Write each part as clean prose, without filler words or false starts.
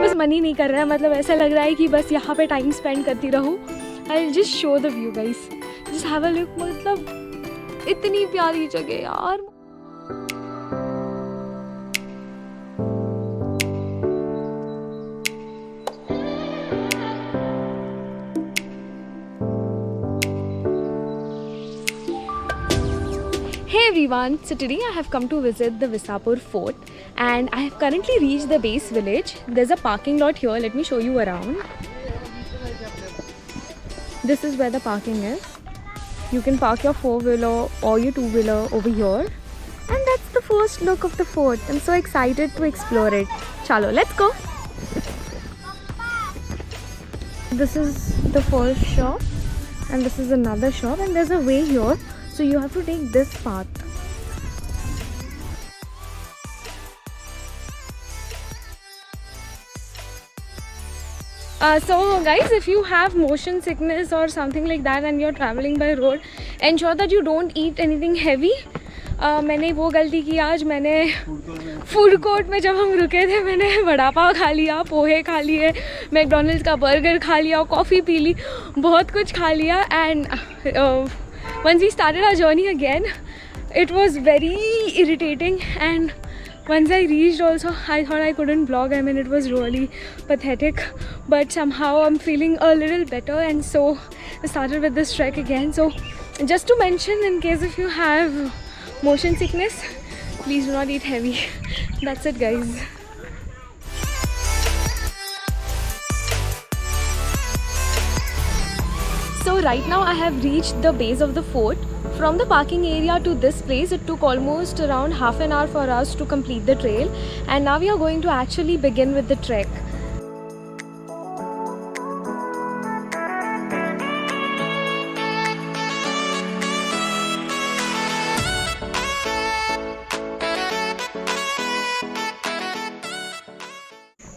बस मन ही नहीं कर रहा है, मतलब ऐसा लग रहा है कि बस यहाँ पे टाइम स्पेंड करती रहूँ। I just show the view guys, just have a look. मतलब इतनी प्यारी जगह यार। Hey everyone, so today I have come to visit the Visapur Fort and I have currently reached the base village. There's a parking lot here, let me show you around. This is where the parking is. You can park your 4-wheeler or your 2-wheeler over here. And that's the first look of the fort. I'm so excited to explore it. Chalo, let's go. This is the first shop and this is another shop and there's a way here. So you have to take this path. So guys, if you have motion sickness or something like that and you're traveling by road, ensure that you don't eat anything heavy. मैंने वो गलती की आज, मैंने food court में जब हम रुके थे मैंने वड़ा पाव खा लिया, पोहे खा लिए, मैकडॉनल्ड्स का बर्गर खा लिया, कॉफ़ी पी ली, बहुत कुछ खा लिया. And once we started our journey again, it was very irritating, and once I reached also, I thought I couldn't vlog. I mean, it was really pathetic, but somehow I'm feeling a little better, and so I started with this trek again. So just to mention, in case if you have motion sickness, please do not eat heavy. That's it guys. So right now I have reached the base of the fort. From the parking area to this place, it took almost around half an hour for us to complete the trail. And now we are going to actually begin with the trek.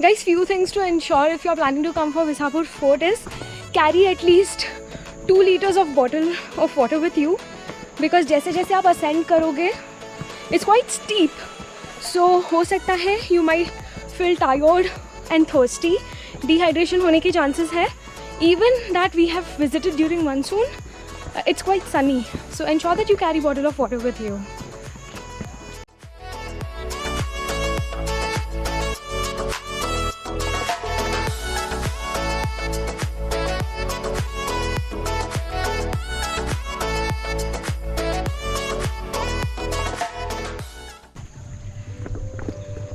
Guys, few things to ensure if you are planning to come for Visapur Fort is carry at least 2 liters of bottle of water with you, because जैसे जैसे आप ascend करोगे it's quite steep, so हो सकता है you might feel tired and thirsty, dehydration होने के chances है. Even that we have visited during monsoon, it's quite sunny, so ensure that you carry bottle of water with you.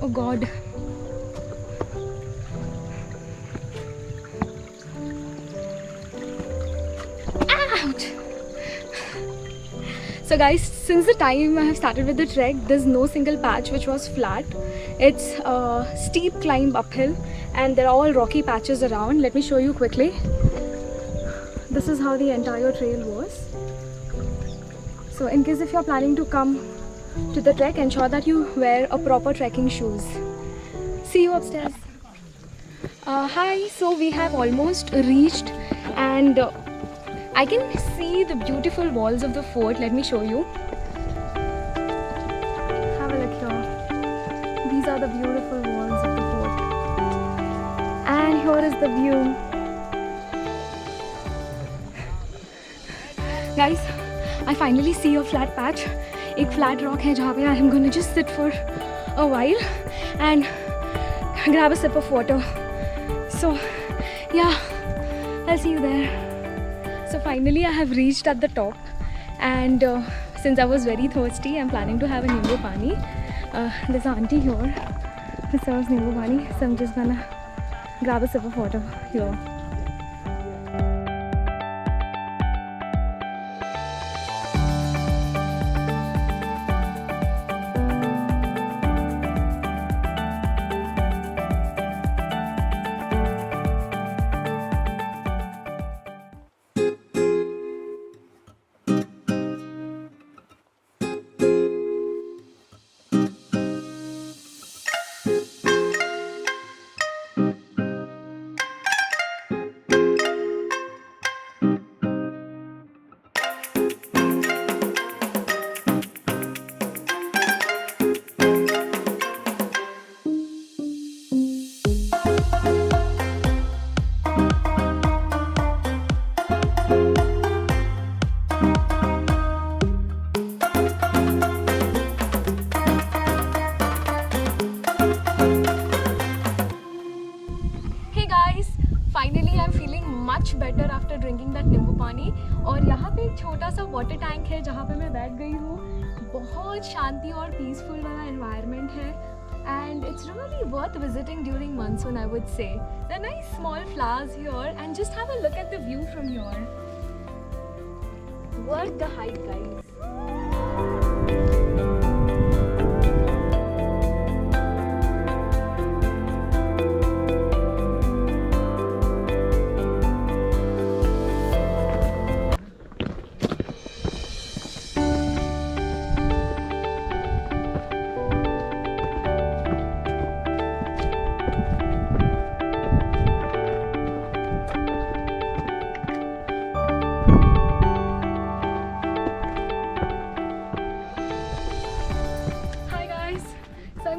Oh God. Ouch. So guys, since the time I have started with the trek, there's no single patch which was flat. It's a steep climb uphill and there are all rocky patches around. Let me show you quickly. This is how the entire trail was. So in case if you're planning to come to the trek, ensure that you wear a proper trekking shoes. See you upstairs. Hi, so we have almost reached and I can see the beautiful walls of the fort. Let me show you. Have a look here. These are the beautiful walls of the fort. And here is the view. Guys, I finally see a flat patch. एक flat rock है जहाँ पे I am going to just sit for a while and grab a sip of water. So yeah, I'll see you there. So finally I have reached at the top and since I was very thirsty, I'm planning to have a nimbu pani. There's an auntie here who serves nimbu pani, so I'm just gonna grab a sip of water here. छोटा सा water tank है जहाँ पे मैं बैठ गई हूँ. बहुत शांति और पीसफुल वाला एनवायरनमेंट है. And it's really worth visiting during monsoon, I would say. There are nice small flowers here, and just have a look at the view from here. Worth the hike, guys.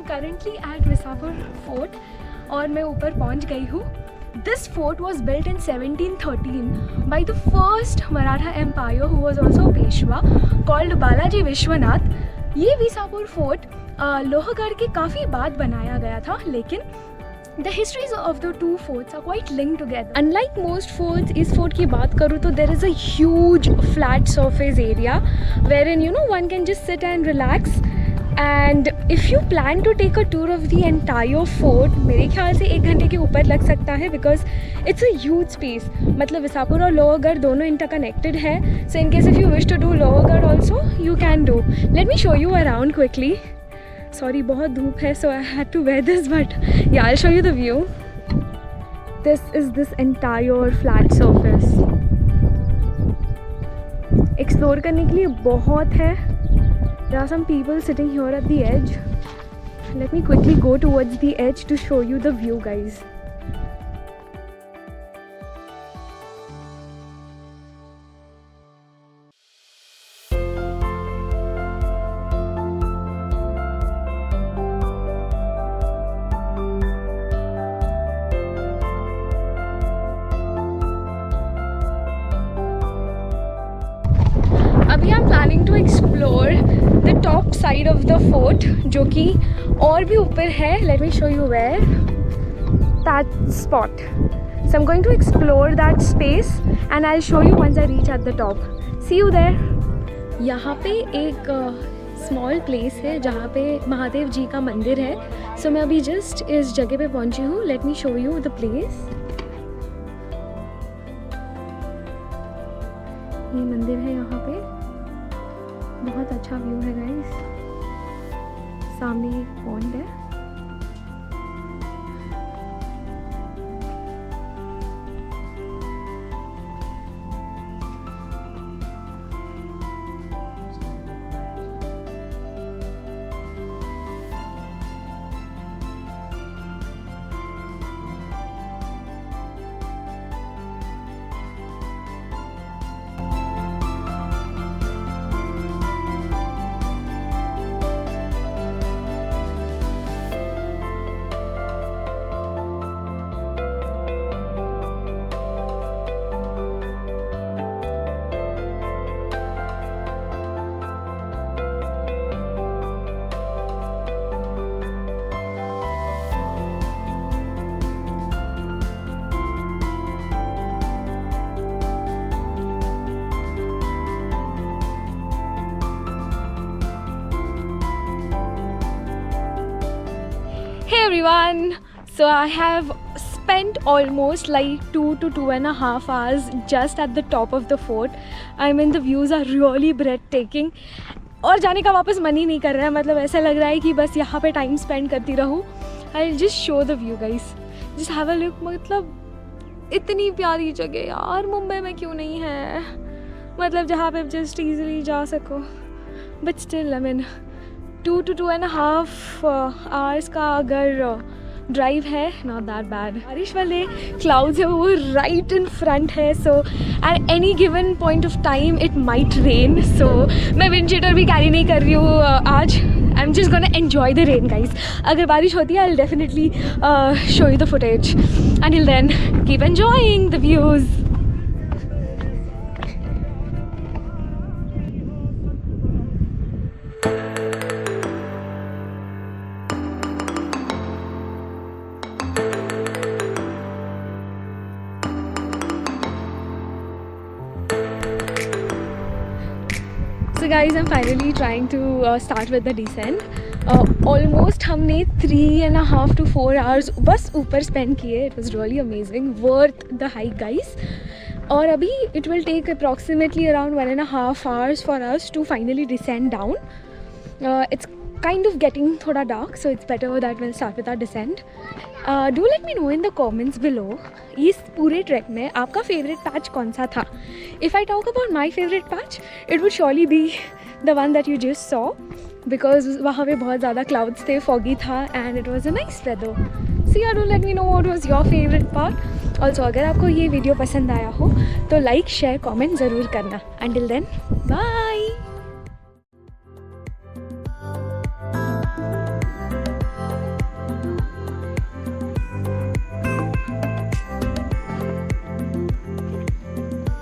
Currently at Visapur Fort और मैं ऊपर पहुंच गई हूँ. This fort was built in 1713 by the first Maratha Empire who was also a Peshwa called Balaji Vishwanath. ये Visapur fort Lohgarh के काफ़ी बाद बनाया गया था, लेकिन the histories of the two forts are quite linked together. Unlike most forts, इस fort की बात करूँ तो there is a huge flat surface area wherein one can just sit and relax. And if you plan to take a tour of the entire fort, मेरे ख्याल से 1 घंटे के ऊपर लग सकता है because it's a huge space. मतलब विसापुर और लोहगढ़ दोनों interconnected है. So in case if you wish to do Lohgarh also, you can do. Let me show you around quickly. Sorry, बहुत धूप है, so I had to wear this, but yeah, I'll show you the view. This is this entire flat surface. Explore करने के लिए बहुत है. There are some people sitting here at the edge. Let me quickly go towards the edge to show you the view, guys. अभी I'm planning to explore the top side of the fort, जो कि और भी ऊपर है. Let me show you where. That spot. So I'm going to explore that space and I'll show you once I reach at the top. See you there. यहाँ पे एक small place है जहाँ पे महादेव जी का मंदिर है. So मैं अभी just इस जगह पे पहुँची हूँ. Let me show you the place. ये मंदिर है यहाँ पे. बहुत अच्छा व्यू है गाइस. सामने एक पॉन्ड है. Hey everyone, so I have spent almost like 2 to 2.5 hours just at the top of the fort. I mean the views are really breathtaking. और जाने का वापस मन ही नहीं कर रहा है. मतलब ऐसा लग रहा है कि बस यहाँ पे टाइम स्पेंड करती रहूँ. I'll just show the view guys. Just have a look. मतलब इतनी प्यारी जगह यार मुंबई में क्यों नहीं है. मतलब जहाँ पे just easily जा सको. But still I mean 2 to 2.5 hours का अगर ड्राइव है, नॉट दैट बैड. बारिश वाले क्लाउड्स है वो राइट इन फ्रंट है. So at any given point of time it might rain. So मैं विंड शीटर भी कैरी नहीं कर रही हूँ आज. I am just gonna enjoy the rain guys. अगर बारिश होती है I will definitely show you the footage. Until then keep enjoying the views. guys, I'm finally trying to start with the descent. Almost हमने 3.5 to 4 hours बस ऊपर spend किए. It was really amazing, worth the hike guys. और अभी it will take approximately around 1.5 hours for us to finally descend down. It's kind of getting thoda dark, so it's better that we'll start with our descent. Do let me know in the comments below, इस पूरे track में आपका favourite patch कौन सा था? If I talk about my favorite patch, it would surely be the one that you just saw, because वहाँ पे बहुत ज़्यादा clouds थे, foggy था, and it was a nice weather. So yeah, do let me know what was your favorite part. Also, अगर आपको ये video पसंद आया हो तो लाइक शेयर कमेंट ज़रूर करना. Until then, bye.